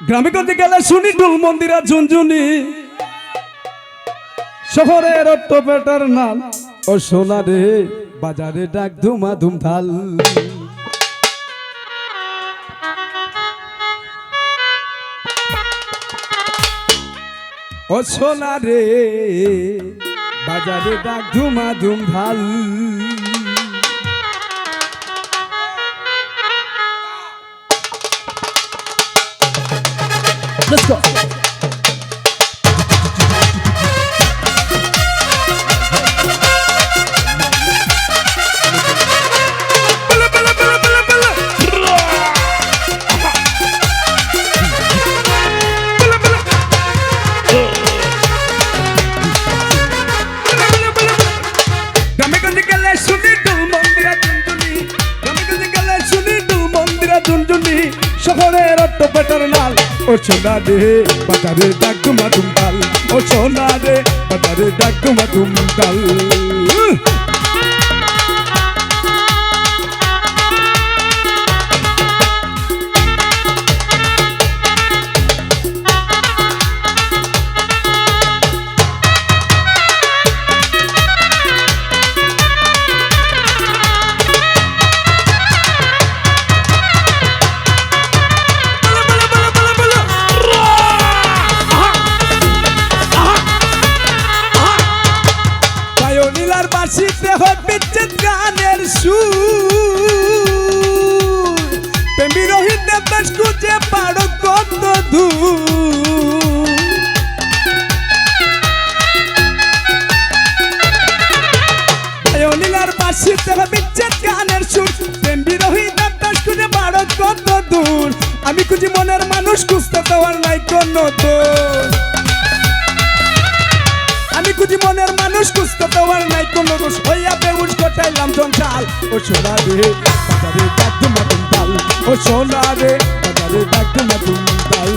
গ্রামে গঞ্জে গেলে শুনি ডুল মন্দিরা ঝুনঝুনি, শহরের অট্ট পেটার নাল ও সোনা রে বাজারে ডাক ধুমা ধুমধাল। ও সোনা রে বাজারে ডাক ধুমা ধুমধাল। Let's go. শহরের অট্ট পেটার নাল ও সোনা রে বাজারে ডাক ধুমা ধুমধাল। ও সোনা রে বাজারে ডাক ধুমা ধুমধাল। বাসিতে হচ্ছে গানের সুর, প্রেমী রোহিত দেবদাস খুঁজে পারো কত দূর। নীলার বাসিতে হচ্ছে গানের সুর, প্রেমী রোহিত দেবদাস খুঁজে পারো কত দূর। আমি খুঁজি মনের মানুষ, খুঁজতে দেওয়ার নাই কোনো দোষ। আমি খুঁজি মনের মানুষ, খুঁজতে দেওয়ার নাই কোনো দোষ। হইয়া বেউস গোটাইলাম জঞ্জাল। ও সোনা রে বাজারে ডাক ধুমা ধুমধাল। ও সোনা রে বাজারে ডাক ধুমা ধুমধাল।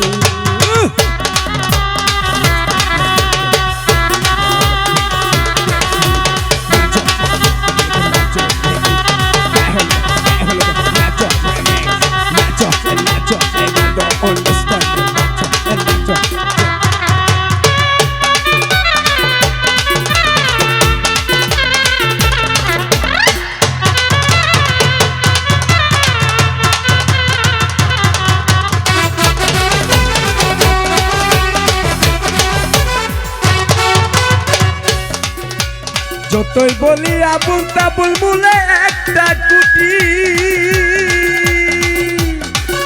যতই বলি আবুল তাবুল মুলে একটা কুটি,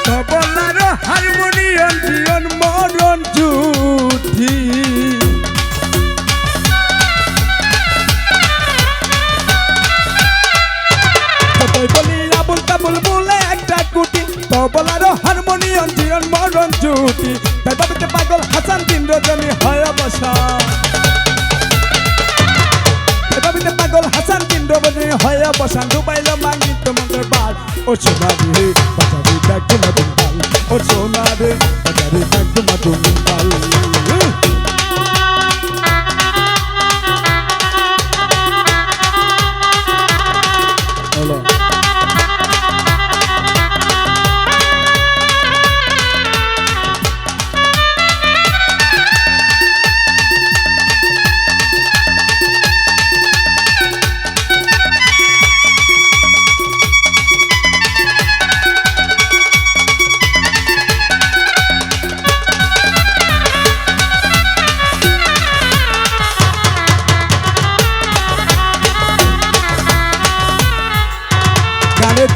তবলার হারমোনিয়ম জীবন মরণ জুটি। যতই বলি আবুল তাবুল মুলে একটা কুটি, তবলার হারমোনিয়ম জীবন মরণ জুটি। তাই ভাবিতে পাগল হাসান দিন রজনী হয় বসা। পাগল হাসান কিন্দ্র বনে হয় বসান, ডুবাইল মাঙ্গিত মন্দের বাল। ও সোনা রে বাজারে ডাক ধুমা ধুমধাল। ও সোনা রে বাজারে ডাক ধুমা ধুমধাল।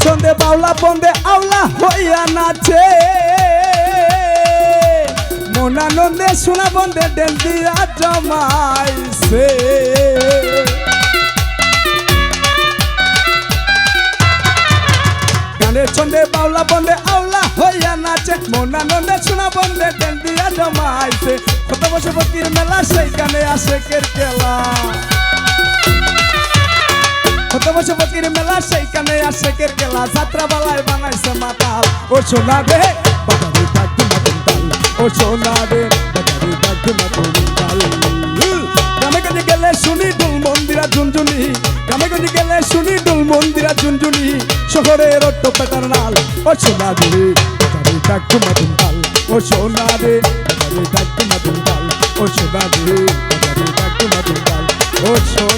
ছন্দে বাউলা বন্দে আওলা হইয়া নাচে, মনানন্দে সোনা বন্দে ডেন দিয়া জমাইছে। গানের ছন্দে বাউলা বন্দে আওলা হইয়া নাচে, মনানন্দে সোনা বন্দে ডেন দিয়া জমাইছে। কত বছর ফকির মেলা সেইখানে আসে কেরকেলা। কত বছর ফকির মেলা সেইখানে আসে কেরকেলা। যাত্রা বালায় বানাইছে মাতাল। ও সোনা রে বাজারে ডাক ধুমা ধুমধাল। ও সোনা রে বাজারে ডাক ধুমা ধুমধাল। গ্রামে গঞ্জে গেলে শুনি ডুল মন্দিরা ঝুনঝুনি, গ্রামে গঞ্জে গেলে শুনি ডুল মন্দিরা ঝুনঝুনি। শহরের অট্ট পেটার নাল ও সোনা রে বাজারে ডাক ধুমা ধুমধাল। ও ও সোনা রে বাজারে ডাক তোমার দুলাল ও সোনা রে বাজারে ডাক তোমার দুলাল ও সোনা